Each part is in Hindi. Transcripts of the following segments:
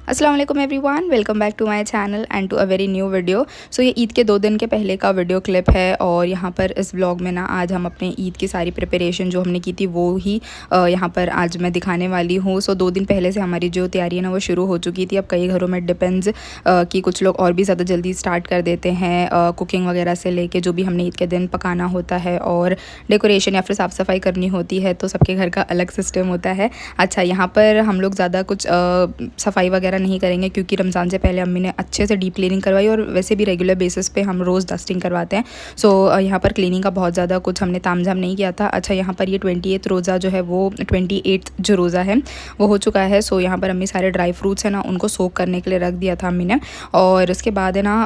अस्सलाम वालेकुम everyone, welcome back to my channel and to a very new video. So ये ईद के 2 दिन के पहले का वीडियो क्लिप है और यहाँ पर इस व्लॉग में ना आज हम अपने ईद की सारी प्रिपरेशन जो हमने की थी वो ही यहाँ पर आज मैं दिखाने वाली हूँ। सो 2 दिन पहले से हमारी जो तैयारी है ना वो शुरू हो चुकी थी। अब कई घरों में डिपेंड्स कि कुछ लोग और भी ज़्यादा जल्दी स्टार्ट कर देते हैं कुकिंग वगैरह से लेके जो भी हमने ईद के दिन पकाना होता है और डेकोरेशन या फिर साफ़ सफाई करनी होती है, तो सबके घर का अलग सिस्टम होता है। अच्छा, यहाँ पर हम लोग ज़्यादा कुछ सफाई वगैरह नहीं करेंगे क्योंकि रमज़ान से पहले अम्मी ने अच्छे से डीप क्लीनिंग करवाई और वैसे भी रेगुलर बेसिस पे हम रोज़ डस्टिंग करवाते हैं। सो यहाँ पर क्लीनिंग का बहुत ज़्यादा कुछ हमने तामझाम नहीं किया था। अच्छा, यहाँ पर ये 28 रोज़ा जो है वो 28 जो रोज़ा है वो हो चुका है। सो यहाँ पर अम्मी सारे ड्राई फ्रूट्स है ना उनको सोक करने के लिए रख दिया था अम्मी ने। और उसके बाद है ना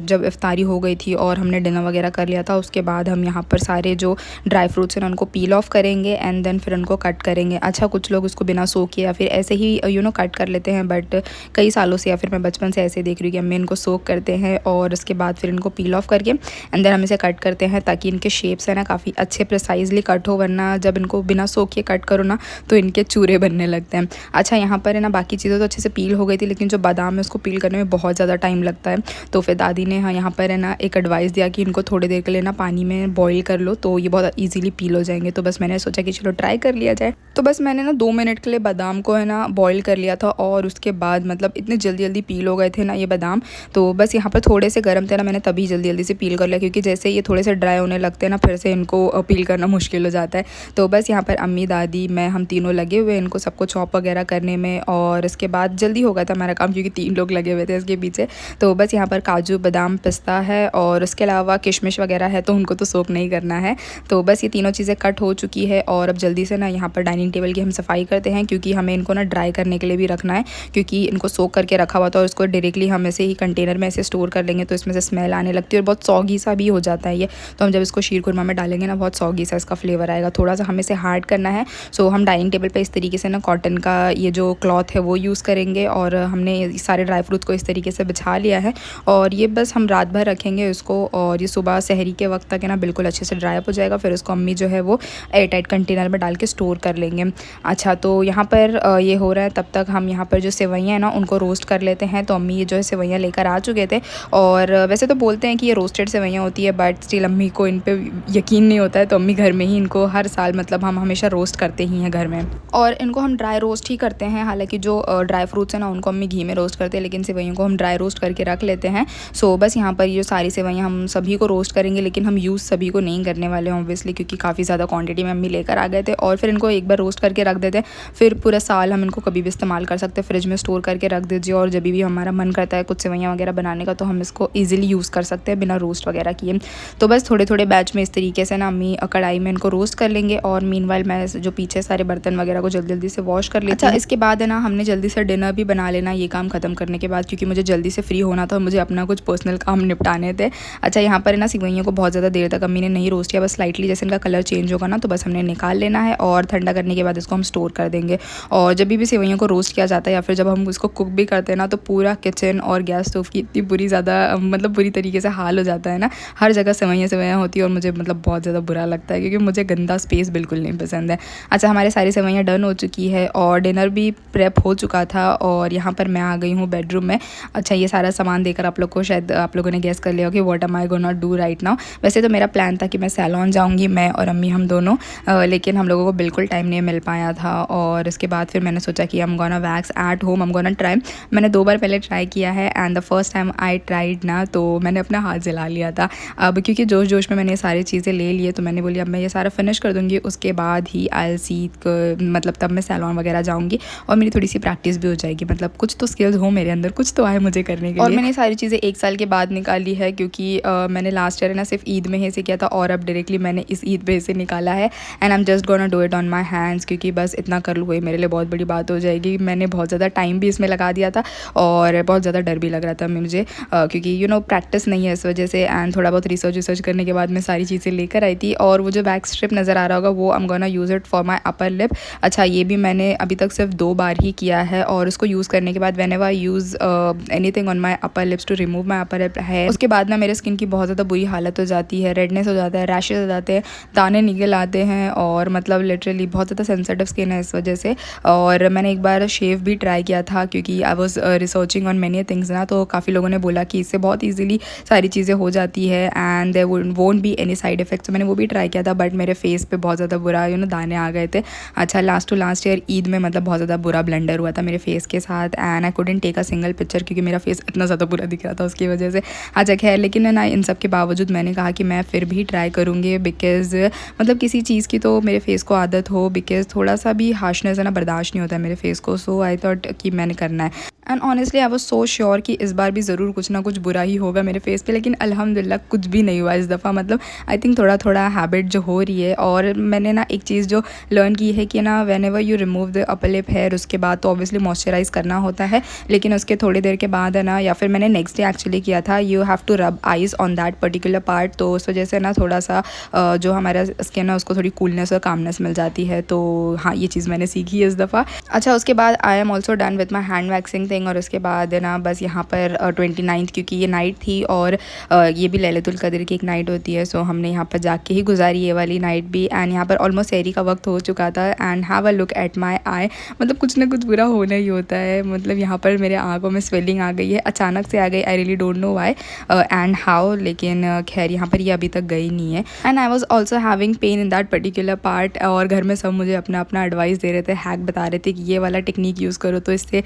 जब इफ्तारी हो गई थी और हमने डिनर वगैरह कर लिया था, उसके बाद हम यहाँ पर सारे जो ड्राई फ्रूट्स हैं ना उनको पील ऑफ करेंगे एंड देन फिर उनको कट करेंगे। अच्छा, कुछ लोग उसको बिना सोक किए या फिर ऐसे ही कट कर लेते हैं, बट कई सालों से या फिर मैं बचपन से ऐसे देख रही हूँ कि अम्मी इनको सोक करते हैं और उसके बाद फिर इनको पील ऑफ करके एंड देन हम इसे कट करते हैं ताकि इनके शेप्स है ना काफ़ी अच्छे प्रिसाइजली कट हो, वरना जब इनको बिना सोक के कट करो ना तो इनके चूरे बनने लगते हैं। अच्छा, यहाँ पर है ना बाकी चीज़ें तो अच्छे से पील हो गई थी, लेकिन जो बादाम है उसको पील करने में बहुत ज़्यादा टाइम लगता है। तो फिर दादी ने यहाँ पर है ना एक एडवाइस दिया कि इनको थोड़ी देर के लिए ना पानी में बॉईल कर लो तो ये बहुत ईजीली पील हो जाएंगे। तो बस मैंने सोचा कि चलो ट्राई कर लिया जाए। तो बस मैंने ना 2 मिनट के लिए बादाम को है ना बॉईल कर लिया था और उसके बाद मतलब इतने जल्दी पील हो गए थे ना ये बादाम। तो बस यहाँ पर थोड़े से गर्म थे ना, मैंने तभी जल्दी से पील कर लिया क्योंकि जैसे ये थोड़े से ड्राई होने लगते हैं ना फिर से इनको पील करना मुश्किल हो जाता है। तो बस यहाँ पर अम्मी, दादी, मैं, हम तीनों लगे हुए इनको सबको चॉप वगैरह करने में और इसके बाद जल्दी हो गया था हमारा काम क्योंकि 3 लोग लगे हुए थे इसके पीछे। तो बस यहाँ पर काजू, बादाम, पिस्ता है और उसके अलावा किशमिश वगैरह है तो उनको तो सोक नहीं करना है। तो बस ये तीनों चीज़ें कट हो चुकी है और अब जल्दी से ना यहाँ पर डाइनिंग टेबल की हम सफाई करते हैं क्योंकि हमें इनको ना ड्राई करने के लिए भी रखना है क्योंकि इनको सोक करके रखा हुआ था और इसको डायरेक्टली हम ऐसे ही कंटेनर में ऐसे स्टोर कर लेंगे तो इसमें से स्मेल आने लगती है और बहुत सॉगी सा भी हो जाता है ये। तो हम जब इसको शीर खुरमा में डालेंगे ना बहुत सॉगी सा इसका फ्लेवर आएगा। थोड़ा सा हमें इसे हार्ड करना है। सो हम डाइनिंग टेबल पे इस तरीके से ना कॉटन का ये जो क्लॉथ है वो यूज़ करेंगे और हमने सारे ड्राई फ्रूट्स को इस तरीके से बिछा लिया है और ये बस हम रात भर रखेंगे इसको और ये सुबह सहरी के वक्त तक है ना बिल्कुल अच्छे से ड्राई अप हो जाएगा। फिर उसको अम्मी जो है वो एयर टाइट कंटेनर में डाल के स्टोर कर लेंगे। अच्छा, तो यहाँ पर ये हो रहा है तब तक हम यहाँ पर जो सेवइयाँ हैं ना उनको रोस्ट कर लेते हैं। तो अम्मी ये जो है सेवइयाँ लेकर आ चुके थे और वैसे तो बोलते हैं कि ये रोस्टेड सेवइयाँ होती है, बट स्टिल अम्मी को इन पे यकीन नहीं होता है तो अम्मी घर में ही इनको हर साल मतलब हम हमेशा रोस्ट करते ही हैं घर में और इनको हम ड्राई रोस्ट ही करते हैं। हालांकि जो ड्राई फ्रूट्स हैं ना उनको अम्मी घी में रोस्ट करते हैं लेकिन सेवइयों को हम ड्राई रोस्ट करके रख लेते हैं। सो बस यहाँ पर ये जो सारी सेवइयाँ हम सभी को रोस्ट करेंगे लेकिन हम यूज़ सभी को नहीं करने वाले हैं ऑब्वियसली क्योंकि काफ़ी ज़्यादा क्वान्टिटी में अम्मी लेकर आ गए थे और फिर इनको एक बार रोस्ट करके रख देते हैं। फिर पूरा साल हम इनको कभी भी इस्तेमाल कर सकते हैं, फ्रिज में स्टोर करके रख दीजिए और जब भी हमारा मन करता है कुछ सेवइयाँ वगैरह बनाने का तो हम इसको ईजिली यूज़ कर सकते हैं बिना रोस्ट वगैरह किए। तो बस थोड़े थोड़े बैच में इस तरीके से ना अम्मी कढ़ाई में इनको रोस्ट कर लेंगे और मीनवाइल मैं जो पीछे सारे बर्तन वगैरह को जल्दी से वॉश कर लेती हूँ। अच्छा, इसके बाद है ना हमने जल्दी से डिनर भी बना लेना ये काम ख़त्म करने के बाद क्योंकि मुझे जल्दी से फ्री होना था, मुझे अपना कुछ पर्सनल काम निपटाने थे। अच्छा, यहाँ पर ना सेवइयों को बहुत ज़्यादा देर तक अम्मी ने नहीं रोस्ट किया, बस स्लाइटली जैसे इनका कलर चेंज होगा ना तो बस हमने निकाल लेना है और ठंडा करने के बाद इसको हम स्टोर कर देंगे। और जब भी सेवइयों को रोस्ट किया जाता है या फिर जब हम उसको कुक भी करते हैं ना तो पूरा किचन और गैस स्टोव की इतनी बुरी तरीके से हाल हो जाता है ना, हर जगह सेवइयाँ होती है और मुझे मतलब बहुत ज़्यादा बुरा लगता है क्योंकि मुझे गंदा स्पेस बिल्कुल नहीं पसंद है। अच्छा, हमारे सारी सेवइयाँ डन हो चुकी है और डिनर भी प्रेप हो चुका था और यहाँ पर मैं आ गई हूँ बेडरूम में। अच्छा, ये सारा सामान देकर आप लोग को शायद आप लोगों ने गेस कर लिया हो कि what am I gonna do right now. वैसे तो मेरा प्लान था कि मैं सैलून जाऊँगी, मैं और अम्मी हम दोनों, लेकिन हम लोगों को बिल्कुल टाइम नहीं मिल पाया था और इसके बाद फिर मैंने सोचा कि I'm gonna wax at home, I'm gonna try। मैंने 2 बार पहले ट्राई किया है and the first time I tried ना तो मैंने अपना हाथ जला लिया था। अब क्योंकि जोश में मैंने ये सारी चीज़ें ले लिए तो मैंने बोली अब मैं ये सारा फिनिश कर दूँगी, उसके बाद ही आई सी मतलब तब मैं सैलून वगैरह जाऊँगी और मेरी थोड़ी सी प्रैक्टिस भी हो जाएगी, मतलब कुछ तो स्किल्स हो मेरे अंदर, कुछ तो आए मुझे करने के लिए। और मैंने सारी चीज़ें 1 साल के बाद निकाली है क्योंकि मैंने लास्ट ईयर है ना सिर्फ ईद में ही इसे किया था और अब डायरेक्टली मैंने इस ईद पे इसे निकाला है and I am just gonna do it on my hands क्योंकि बस इतना कर लूँ मेरे लिए बहुत बड़ी बात हो जाएगी। मैंने बहुत ज़्यादा टाइम भी इसमें लगा दिया था और बहुत ज़्यादा डर भी लग रहा था मुझे क्योंकि प्रैक्टिस नहीं है इस वजह से एंड थोड़ा बहुत रिसर्च करने के बाद मैं सारी चीज़ें लेकर आई थी। और वो जो वैक्स स्ट्रिप नज़र आ रहा होगा वो I am gonna use it for my upper lip. अच्छा, ये भी मैंने अभी तक सिर्फ 2 बार ही किया है और उसको यूज़ करने के बाद whenever I use anything on my upper lips to remove my upper lip है उसके बाद ना मेरे स्किन की बहुत ज़्यादा बुरी हालत हो जाती है, रेडनेस हो जाता है, रैशेज हो जाते हैं, दाने निकल आते हैं और मतलब लिटरली बहुत ज़्यादा सेंसिटिव स्किन है इस वजह से। और मैंने एक बार शेव भी ट्राई किया था क्योंकि I was researching on many things ना, तो काफ़ी लोगों ने बोला कि इससे बहुत ईजिली सारी चीज़ें हो जाती है and there won't be any side effects. तो मैंने वो भी ट्राई किया था, बट मेरे फेस पे बहुत ज़्यादा बुरा दाने आ गए थे। अच्छा, last to last year Eid में मतलब बहुत ज़्यादा बुरा ब्लेंडर हुआ था मेरे फेस के साथ and I couldn't take a single picture क्योंकि मेरा फेस इतना ज़्यादा बुरा दिख रहा था उसकी वजह से। अच्छा खैर, लेकिन ना इन सब के बावजूद मैंने कहा कि मैं फिर भी ट्राई करूँगी, बिकॉज़ मतलब किसी चीज़ की तो मेरे फेस को आदत हो, बिकॉज़ थोड़ा सा भी हार्शनेस है ना बर्दाश्त नहीं होता है मेरे फेस को। सो आई थॉट कि मैंने करना है and honestly I was so sure कि इस बार भी ज़रूर कुछ ना कुछ बुरा ही होगा मेरे फेस पे, लेकिन अल्हम्दुलिल्लाह कुछ भी नहीं हुआ इस दफ़ा। मतलब आई थिंक थोड़ा थोड़ा हैबिट जो हो रही है। और मैंने ना एक चीज़ जो लर्न की है कि ना whenever you remove the upper lip hair, उसके बाद तो ऑब्वियसली मॉइस्चराइज़ करना होता है, लेकिन उसके थोड़ी देर के बाद है ना, या फिर मैंने नेक्स्ट डे एक्चुअली किया था, you have to rub ice on that particular part. तो उस वजह से ना थोड़ा सा जो हमारा स्किन है उसको थोड़ी कूलनेस और कामनेस मिल जाती है। तो हाँ, ये चीज़ मैंने सीखी है इस दफ़ा। अच्छा, उसके बाद I am also done with my hand waxing thing. और उसके बाद ना बस यहाँ पर 29th क्योंकि ये नाइट थी और ये भी लैलतुल कदर की एक नाइट होती है, सो हमने यहाँ पर जाके ही गुजारी ये वाली नाइट भी। एंड यहाँ पर ऑलमोस्ट सहरी का वक्त हो चुका था and have a look at my eye, मतलब कुछ ना कुछ बुरा होना ही होता है। मतलब यहाँ पर मेरे आँखों में स्वेलिंग आ गई है, अचानक से आ गई, I really don't know why and how, लेकिन खैर यहाँ पर ये अभी तक गई नहीं है। And I was also having pain in that particular part. और घर में सब मुझे अपना अपना एडवाइस दे रहे थे, हैक बता रहे थे कि ये वाला टेक्निक यूज़ करो तो इससे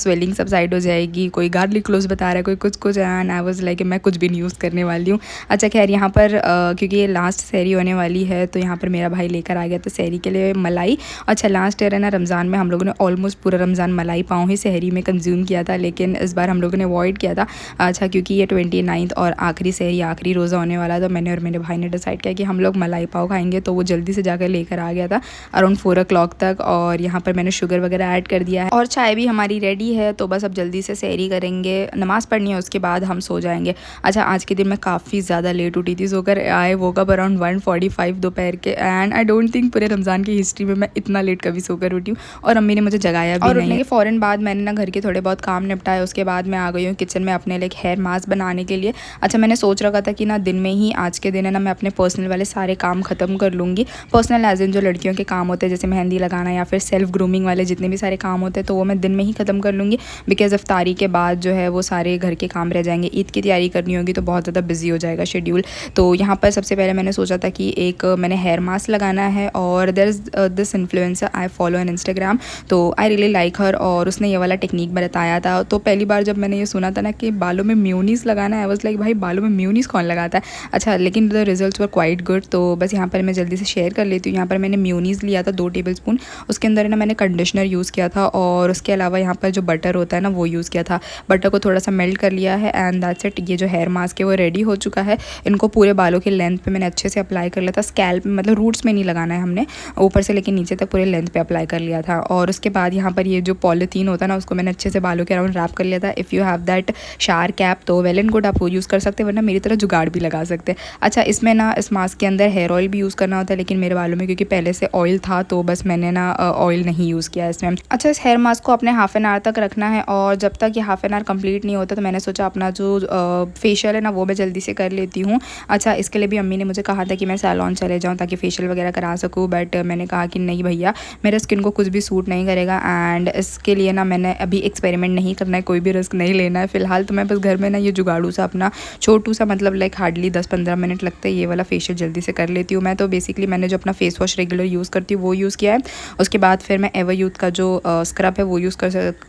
स्वेलिंग सबसाइड हो जाएगी। कोई गार्लिक क्लोव्स बता रहा है, कोई कुछ कुछ। एंड आई वाज लाइक मैं कुछ भी नहीं यूज़ करने वाली हूँ। अच्छा खैर, यहाँ पर क्योंकि ये लास्ट सहरी होने वाली है, तो यहाँ पर मेरा भाई लेकर आ गया था सहरी के लिए मलाई। अच्छा, लास्ट ईयर है ना रमज़ान में हम लोगों ने ऑलमोस्ट पूरा रमज़ान मलाई पाव ही सहरी में कंज्यूम किया था, लेकिन इस बार हम लोगों ने अवॉइड किया था। अच्छा, क्योंकि ये 29 और आखिरी सहरी, आखिरी रोज़ा होने वाला, तो मैंने और मेरे भाई ने डिसाइड किया कि हम लोग मलाई पाव खाएंगे। तो वो जल्दी से जाकर लेकर आ गया था अराउंड 4 o'clock तक। और यहाँ पर मैंने शुगर वगैरह ऐड कर दिया है और चाय भी हमारी रेडी है। तो बस अब जल्दी से सहरी करेंगे, नमाज़ पढ़नी है, उसके बाद हम सो जाएंगे। अच्छा, आज के दिन मैं काफ़ी ज़्यादा लेट उठी थी, सोकर आई वोक अप अराउंड 1:45 दोपहर के। एंड आई डोंट थिंक पूरे रमज़ान की हिस्ट्री में मैं इतना लेट कभी सोकर उठी हूँ। और अम्मी ने मुझे जगाया भी नहीं। और उठने के फ़ौरन बाद मैंने ना घर के थोड़े बहुत काम निपटाए, उसके बाद मैं आ गई हूँ किचन में अपने लिए हेयर मास्क बनाने के लिए। अच्छा, मैंने सोच रखा था कि ना दिन में ही, आज के दिन है ना, मैं अपने पर्सनल वाले सारे काम ख़त्म कर लूँगी। पर्सनल एज इन जो लड़कियों के काम होते हैं जैसे मेहंदी लगाना या फिर सेल्फ ग्रूमिंग वाले जितने भी सारे काम होते हैं, तो वो मैं दिन में ही ख़त्म कर लूँगी। बिकॉज़ इफ्तारी के बाद जो है वो सारे घर के काम रह जाएंगे, ईद की तैयारी करनी होगी तो बहुत ज़्यादा बिजी हो जाएगा शेड्यूल। तो यहाँ पर सबसे पहले मैंने सोचा था कि एक मैंने हेयर मास्क लगाना है। और there is this influencer I follow on Instagram, तो आई रियली लाइक हर, और उसने ये वाला टेक्निक बताया था। तो पहली बार जब मैंने ये सुना था ना कि बालों में म्यूनीस लगाना है, आई वाज लाइक भाई बालों में म्यूनीस कौन लगाता है। अच्छा, लेकिन the results were quite good. तो बस यहाँ पर मैं जल्दी से शेयर कर लेती हूँ। यहाँ पर मैंने म्यूनीस लिया था 2 टेबलस्पून, उसके अंदर ना मैंने कंडीशनर यूज़ किया था और उसके अलावा यहाँ पर जो बटर होता है ना वो यूज़ किया था। बटर को थोड़ा सा मेल्ट कर लिया है एंड दैट्स इट। ये जो हेयर मास्क है वो रेडी हो चुका है। इनको पूरे बालों के लेंथ पे मैंने अच्छे से अप्लाई कर लिया था, स्कैल्प में, मतलब रूट्स में नहीं लगाना है हमने, ऊपर से लेके नीचे तक पूरे लेंथ पे अप्लाई कर लिया था। और उसके बाद यहाँ पर ये जो पॉलीथीन होता है ना उसको मैंने अच्छे से बालों के अराउंड रैप कर लिया था। इफ़ यू हैव दैट शार कैप तो वेल एंड गुड, आप वो यूज़ कर सकते हैं, वरना मेरी तरह जुगाड़ भी लगा सकते हैं। अच्छा, इसमें ना इस मास्क के अंदर हेयर ऑयल भी यूज़ करना होता है, लेकिन मेरे बालों में क्योंकि पहले से ऑयल था तो बस मैंने ना ऑयल नहीं यूज़ किया इसमें। अच्छा, इस हेयर मास्क को अपने हाफ एन आवर तक रखना है और जब तक ये हाफ एन आवर कंप्लीट नहीं होता तो मैंने सोचा अपना जो फेशियल है ना वो मैं जल्दी से कर लेती हूँ। अच्छा, इसके लिए भी अम्मी ने मुझे कहा था कि मैं सैलून चले जाऊँ ताकि फेशियल वगैरह करा सकूँ, बट मैंने कहा कि नहीं भैया, मेरे स्किन को कुछ भी सूट नहीं करेगा एंड इसके लिए ना मैंने अभी एक्सपेरिमेंट नहीं करना है, कोई भी रिस्क नहीं लेना है फ़िलहाल। तो मैं बस घर में ना ये जुगाड़ू सा अपना छोटू सा, मतलब लाइक हार्डली 10-15 मिनट लगते हैं, ये वाला फेशियल जल्दी से कर लेती हूँ मैं। तो बेसिकली मैंने जो अपना फेस वॉश रेगुलर यूज़ करती हूँ वो यूज़ किया है। उसके बाद फिर मैं एवर यूथ का जो स्क्रब है वो यूज़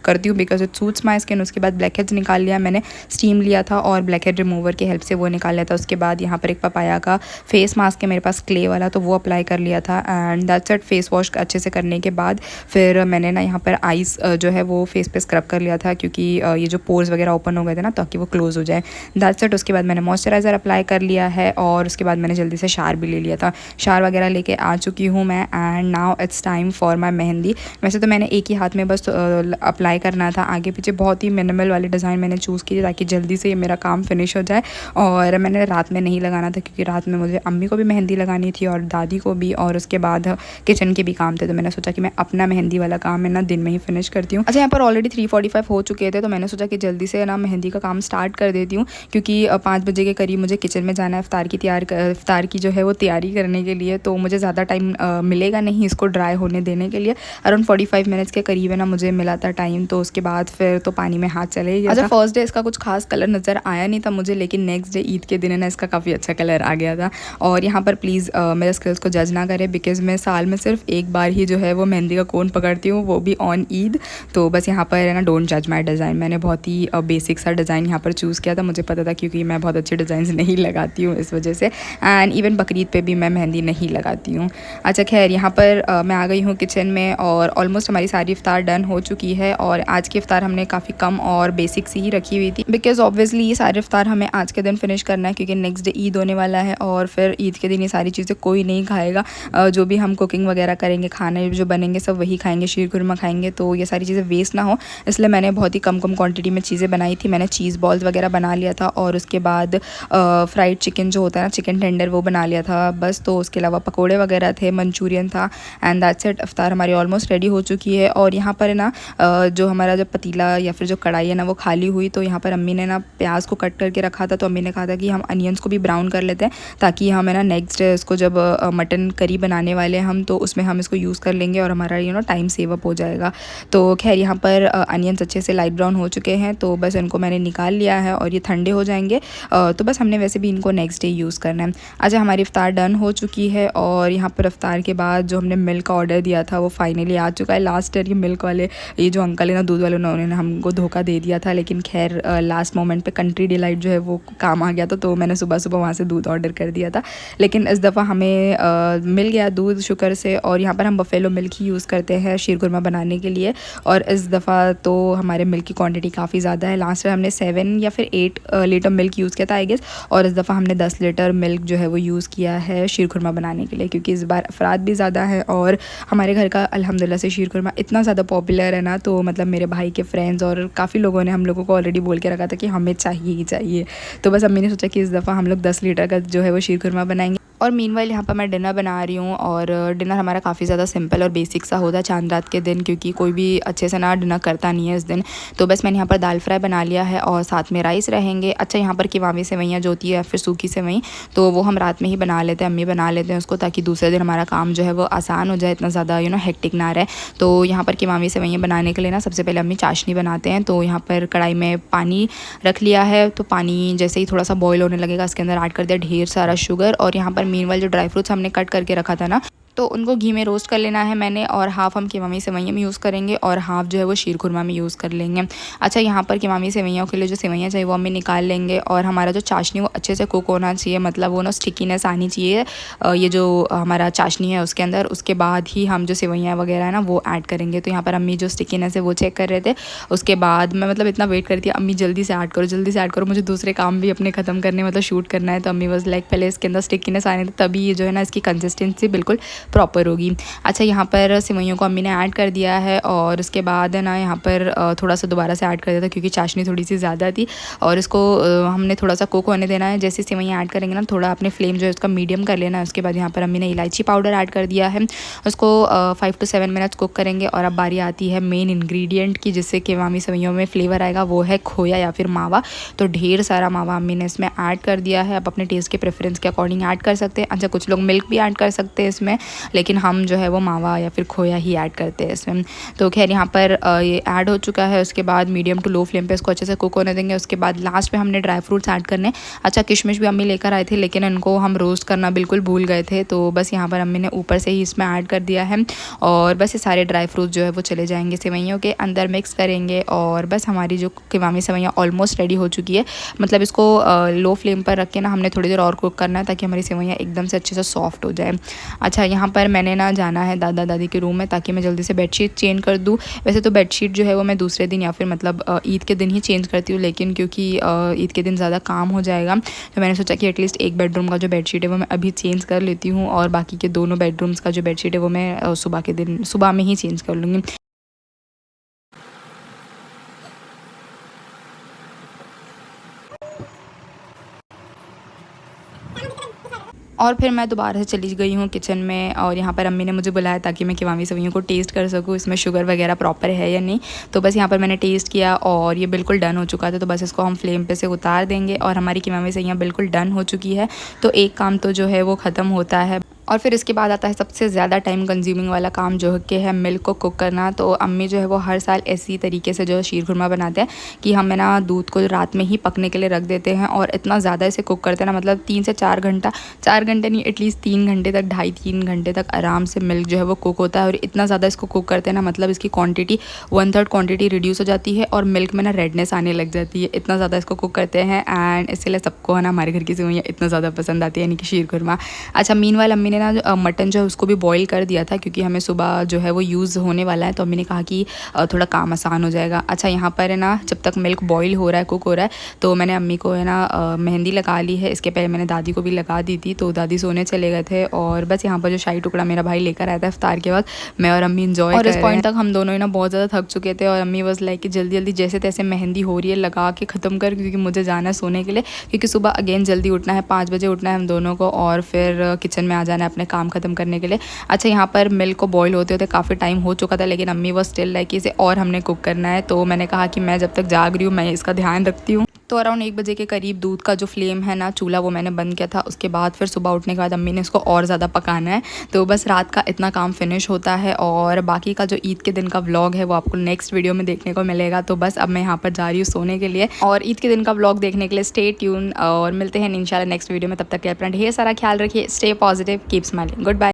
करती हूँ because it suits my skin. उसके बाद ब्लैक हेड्स निकाल लिया मैंने, स्टीम लिया था और ब्लैक हेड रिमूवर की हेल्प से वो निकाल लिया था। उसके बाद यहाँ पर एक पपाया का फेस मास्क है मेरे पास क्ले वाला, तो वो अप्लाई कर लिया था and that's it. Face wash अच्छे से करने के बाद फिर मैंने ना यहाँ पर आइस जो है वो फेस पे स्क्रब कर लिया था क्योंकि ये जो पोर्स वगैरह ओपन हो गए थे ना ताकि वो क्लोज हो जाए, दैट्स इट। उसके बाद मैंने मॉइस्चराइज़र अप्लाई कर लिया है और उसके बाद मैंने जल्दी से शार भी ले लिया था। शार वगैरह लेके आ चुकी हूँ मैं and now it's time for my mehndi. वैसे तो मैंने एक ही हाथ में बस अप्लाई करना था, आगे पीछे बहुत ही मिनिमल वाली डिज़ाइन मैंने चूज़ की ताकि जल्दी से ये मेरा काम फिनिश हो जाए। और मैंने रात में नहीं लगाना था क्योंकि रात में मुझे अम्मी को भी मेहंदी लगानी थी और दादी को भी, और उसके बाद किचन के भी काम थे। तो मैंने सोचा कि मैं अपना मेहंदी वाला काम मैं ना दिन में ही फिनिश करती हूँ। अच्छा, यहाँ पर ऑलरेडी 3:45 हो चुके थे तो मैंने सोचा कि जल्दी से ना मेहंदी का काम स्टार्ट कर देती हूँ क्योंकि 5 बजे के करीब मुझे किचन में जाना है इफ्तार की जो है वो तैयारी करने के लिए। तो मुझे ज़्यादा टाइम मिलेगा नहीं इसको ड्राई होने देने के लिए, अराउंड 45 मिनट्स के करीब है ना मुझे मिला था टाइम। तो उसके बाद फिर तो पानी में हाथ चले गया। अच्छा, फर्स्ट डे इसका कुछ खास कलर नज़र आया नहीं था मुझे, लेकिन नेक्स्ट डे ईद के दिन है ना इसका काफ़ी अच्छा कलर आ गया था। और यहाँ पर प्लीज़ मेरे स्किल्स को जज ना करें, बिकॉज़ मैं साल में सिर्फ एक बार ही जो है वो मेहंदी का कोन पकड़ती हूँ, वो भी ऑन ईद। तो बस यहाँ पर है ना डोंट जज माई डिज़ाइन। मैंने बहुत ही बेसिक सा डिज़ाइन यहाँ पर चूज़ किया था, मुझे पता था क्योंकि मैं बहुत अच्छे डिज़ाइन नहीं लगाती हूँ इस वजह से। एंड इवन बकरीद पे भी मैं मेहंदी नहीं लगाती हूँ। अच्छा खैर, यहाँ पर मैं आ गई हूँ किचन में और ऑलमोस्ट हमारी सारी इफ्तार डन हो चुकी है। और आज की इफ्तार हमने काफ़ी कम और बेसिक सी ही रखी हुई थी, बिकॉज़ ऑब्वियसली ये सारी इफ्तार हमें आज के दिन फिनिश करना है, क्योंकि नेक्स्ट डे ईद होने वाला है और फिर ईद के दिन ये सारी चीज़ें कोई नहीं खाएगा। जो भी हम कुकिंग वगैरह करेंगे, खाने जो बनेंगे सब वही खाएंगे, शीर खुरमा खाएंगे, तो ये सारी चीज़ें वेस्ट ना हो, इसलिए मैंने बहुत ही कम क्वांटिटी में चीज़ें बनाई थी। मैंने चीज़ बॉल्स वगैरह बना लिया था और उसके बाद फ्राइड चिकन जो होता है ना, चिकन टेंडर, वो बना लिया था बस। तो उसके अलावा पकोड़े वगैरह थे, मंचूरियन था, एंड दैट्स इट। इफ्तार हमारी ऑलमोस्ट रेडी हो चुकी है। और यहाँ पर है ना जो हमारा जो पतीला या फिर जो कढ़ाई है ना वो खाली हुई, तो यहाँ पर अम्मी ने ना प्याज को कट करके रखा था, तो अम्मी ने कहा था कि हम अनियंस को भी ब्राउन कर लेते हैं, ताकि हम है ना नेक्स्ट इसको जब मटन करी बनाने वाले हम, तो उसमें हम इसको यूज़ कर लेंगे और हमारा टाइम सेव अप हो जाएगा। तो खैर यहाँ पर अनियंस अच्छे से लाइट ब्राउन हो चुके हैं, तो बस इनको मैंने निकाल लिया है और ये ठंडे हो जाएंगे। तो बस हमने वैसे भी इनको नेक्स्ट डे यूज़ करना है। अच्छा, हमारी इफ्तार डन हो चुकी है और यहाँ पर इफ्तार के बाद जो हमने मिल्क का ऑर्डर दिया था वो फाइनली आ चुका है। लास्ट ईयर ये मिल्क वाले, ये जो अंकल है ना दूध वाले, उन्होंने हमको धोखा दे दिया था, लेकिन खैर लास्ट मोमेंट पे कंट्री डिलाइट जो है वो काम आ गया था, तो मैंने सुबह सुबह वहाँ से दूध ऑर्डर कर दिया था। लेकिन इस दफ़ा हमें मिल गया दूध शुक्र से। और यहाँ पर हम बफेलो मिल्क ही यूज़ करते हैं शीर खुरमा बनाने के लिए, और इस दफ़ा तो हमारे मिल्क की क्वांटिटी काफ़ी ज़्यादा है। लास्ट टाइम हमने 7 या फिर 8 लीटर मिल्क यूज़ किया था आई गेस, और इस दफ़ा हमने 10 लीटर मिल्क जो है वो यूज़ किया है शीर खुरमा बनाने के लिए, क्योंकि इस बार अफराद भी ज़्यादा है और हमारे घर का अल्हम्दुलिल्लाह से शीर खुरमा इतना ज़्यादा पॉपुलर है ना, तो मतलब मेरे भाई के फ्रेंड्स और काफ़ी लोगों ने हम लोगों को ऑलरेडी बोल के रखा था कि हमें चाहिए ही चाहिए। तो बस अम्मी ने सोचा कि इस दफ़ा हम लोग 10 लीटर का जो है वो शीर खुरमा बनाएंगे। और मीनवाइल यहाँ पर मैं डिनर बना रही हूँ, और डिनर हमारा काफ़ी ज़्यादा सिंपल और बेसिक सा होता है चांद रात के दिन, क्योंकि कोई भी अच्छे से ना डिनर करता नहीं है इस दिन। तो बस मैंने यहाँ पर दाल फ्राई बना लिया है और साथ में राइस रहेंगे। अच्छा, यहाँ पर किवामी सेवइयाँ जो होती है या फिर सूखी सेवई, तो वो हम रात में ही बना लेते हैं, अम्मी बना लेते हैं उसको, ताकि दूसरे दिन हमारा काम जो है वो आसान हो जाए, इतना ज़्यादा हेक्टिक ना रहे। तो यहाँ पर किवामी सेवइयाँ बनाने के लिए ना सबसे पहले अम्मी चाशनी बनाते हैं। तो यहाँ पर कढ़ाई में पानी रख लिया है, तो पानी जैसे ही थोड़ा सा बॉयल होने लगेगा, इसके अंदर ऐड कर दिया ढेर सारा शुगर। और यहाँ पर मीनवाइल जो ड्राई फ्रूट्स हमने कट करके रखा था ना, तो उनको घी में रोस्ट कर लेना है मैंने, और हाफ़ हम किवामी सेवइयाँ में यूज़ करेंगे और हाफ़ जो है वो शीर खुरमा में यूज़ कर लेंगे। अच्छा, यहाँ पर किवामी सेवइयों के लिए जो सेवइयाँ चाहिए वो हम निकाल लेंगे, और हमारा जो चाशनी वो अच्छे से कुक होना चाहिए, मतलब वो ना स्टिकीनेस आनी चाहिए ये जो हमारा चाशनी है उसके अंदर। उसके बाद ही हम जो सेवइयाँ वगैरह है ना वो ऐड करेंगे। तो यहाँ पर अम्मी जो स्टिकीनेस है वो चेक कर रहे थे, उसके बाद मैं मतलब इतना वेट करती है, अम्मी जल्दी से ऐड करो, जल्दी से ऐड करो, मुझे दूसरे काम भी अपने ख़त्म करने, मतलब शूट करना है। तो अम्मी बस लाइक पहले इसके अंदर स्टिकीनेस आने थे, तभी ये जो है ना इसकी कंसिस्टेंसी बिल्कुल प्रॉपर होगी। अच्छा, यहाँ पर सेवइयों को अम्मी ने ऐड कर दिया है, और उसके बाद है ना यहाँ पर थोड़ा सा दोबारा से ऐड कर दिया था, क्योंकि चाशनी थोड़ी सी ज़्यादा थी, और इसको हमने थोड़ा सा कुक होने देना है। जैसे सेवइयाँ ऐड करेंगे ना, थोड़ा अपने फ्लेम जो है उसका मीडियम कर लेना है। उसके बाद यहाँ पर अम्मी ने इलायची पाउडर ऐड कर दिया है, उसको 5 to 7 मिनट्स कुक करेंगे। और अब बारी आती है मेन इंग्रेडिएंट की, जिससे किवामी सेवइयों में फ्लेवर आएगा, वो है खोया या फिर मावा। तो ढेर सारा मावा अम्मी ने इसमें ऐड कर दिया है। अब अपने टेस्ट के प्रेफरेंस के अकॉर्डिंग ऐड कर सकते हैं। अच्छा, कुछ लोग मिल्क भी ऐड कर सकते हैं इसमें, लेकिन हम जो है वो मावा या फिर खोया ही ऐड करते हैं इसमें। तो खैर यहाँ पर ये ऐड हो चुका है। उसके बाद मीडियम टू लो फ्लेम पे इसको अच्छे से कुक होने देंगे। उसके बाद लास्ट में हमने ड्राई फ्रूट्स ऐड करने। अच्छा, किशमिश भी अम्मी लेकर आए थे, लेकिन इनको हम रोस्ट करना बिल्कुल भूल गए थे, तो बस यहाँ पर अम्मी ने ऊपर से ही इसमें ऐड कर दिया है। और बस ये सारे ड्राई फ्रूट्स जो है वो चले जाएंगे सेवइयों के अंदर, मिक्स करेंगे, और बस हमारी जो किवामी सेवइयाँ ऑलमोस्ट रेडी हो चुकी है। मतलब इसको लो फ्लेम पर रख के ना हमने थोड़ी देर और कुक करना है, ताकि हमारी सेवइयाँ एकदम से अच्छे से सॉफ्ट हो जाए। अच्छा, यहाँ पर मैंने ना जाना है दादा दादी के रूम में, ताकि मैं जल्दी से बेडशीट चेंज कर दूँ। वैसे तो बेडशीट जो है वो मैं दूसरे दिन या फिर मतलब ईद के दिन ही चेंज करती हूँ, लेकिन क्योंकि ईद के दिन ज़्यादा काम हो जाएगा, तो मैंने सोचा कि एटलीस्ट एक बेडरूम का जो बेडशीट है वो मैं अभी चेंज कर लेती हूँ, और बाकी के दोनों बेडरूम्स का जो बेडशीट है वो मैं सुबह में ही चेंज कर लूँगी। और फिर मैं दोबारा से चली गई हूँ किचन में, और यहाँ पर अम्मी ने मुझे बुलाया ताकि मैं किवामी सेवइयों को टेस्ट कर सकूँ, इसमें शुगर वगैरह प्रॉपर है या नहीं। तो बस यहाँ पर मैंने टेस्ट किया और ये बिल्कुल डन हो चुका था। तो बस इसको हम फ्लेम पे से उतार देंगे, और हमारी किवामी सेवइयाँ बिल्कुल डन हो चुकी है। तो एक काम तो जो है वो ख़त्म होता है। और फिर इसके बाद आता है सबसे ज़्यादा टाइम कंज्यूमिंग वाला काम, जो कि है मिल्क को कुक करना। तो अम्मी जो है वो हर साल इसी तरीके से जो है शीर खुरमा बनाते हैं कि हम है ना दूध को रात में ही पकने के लिए रख देते हैं और इतना ज़्यादा इसे कुक करते हैं ना, मतलब 3 से 4 घंटा, 4 घंटे नहीं एटलीस्ट 3 घंटे तक, 2.5-3 घंटे तक आराम से मिल्क जो है वो कुक होता है। और इतना ज़्यादा इसको कुक करते हैं ना, मतलब इसकी क्वान्टिटी 1/3 क्वान्टिटी रिड्यूस हो जाती है और मिल्क में ना रेडनेस आने लग जाती है। इतना ज़्यादा इसको कुक करते हैं एंड इसलिए सबको है ना हमारे घर की सेवइयाँ इतना ज़्यादा पसंद आती है, यानी कि शीर खुरमा। अच्छा, मीनवाइल अम्मी ने ना मटन जो है उसको भी बॉईल कर दिया था, क्योंकि हमें सुबह जो है वो यूज़ होने वाला है, तो अम्मी ने कहा कि थोड़ा काम आसान हो जाएगा। अच्छा, यहाँ पर है ना जब तक मिल्क बॉईल हो रहा है, कुक हो रहा है, तो मैंने अम्मी को है ना मेहंदी लगा ली है। इसके पहले मैंने दादी को भी लगा दी थी, तो दादी सोने चले गए थे और बस यहाँ पर जो शाही टुकड़ा मेरा भाई लेकर आया था इफ्तार के वक्त, मैं और अम्मी इंजॉय कर रहे हैं। और इस पॉइंट तक हम दोनों ही ना बहुत ज़्यादा थक चुके थे और अम्मी बस लाइक कि जल्दी जल्दी जैसे तैसे मेहंदी हो रही है लगा के ख़त्म कर, क्योंकि मुझे जाना है सोने के लिए, क्योंकि सुबह अगेन जल्दी उठना है, 5 बजे उठना है हम दोनों को और फिर किचन में आ जाना है अपने काम ख़त्म करने के लिए। अच्छा, यहाँ पर मिल्क को बॉईल होते होते काफ़ी टाइम हो चुका था, लेकिन अम्मी वो स्टिल लाइक इसे और हमने कुक करना है। तो मैंने कहा कि मैं जब तक जाग रही हूँ मैं इसका ध्यान रखती हूँ। तो अराउंड 1 बजे के करीब दूध का जो फ्लेम है ना, चूल्हा, वो मैंने बंद किया था। उसके बाद फिर सुबह उठने के बाद अम्मी ने इसको और ज़्यादा पकाना है। तो बस रात का इतना काम फिनिश होता है और बाकी का जो ईद के दिन का व्लॉग है वो आपको नेक्स्ट वीडियो में देखने को मिलेगा। तो बस अब मैं यहाँ पर जा रही हूँ सोने के लिए और ईद के दिन का व्लॉग देखने के लिए स्टे ट्यून और मिलते हैं इंशाल्लाह नेक्स्ट वीडियो में। तब तक के अपना ढेर सारा ख्याल रखिए, stay positive, keep smiling, good bye.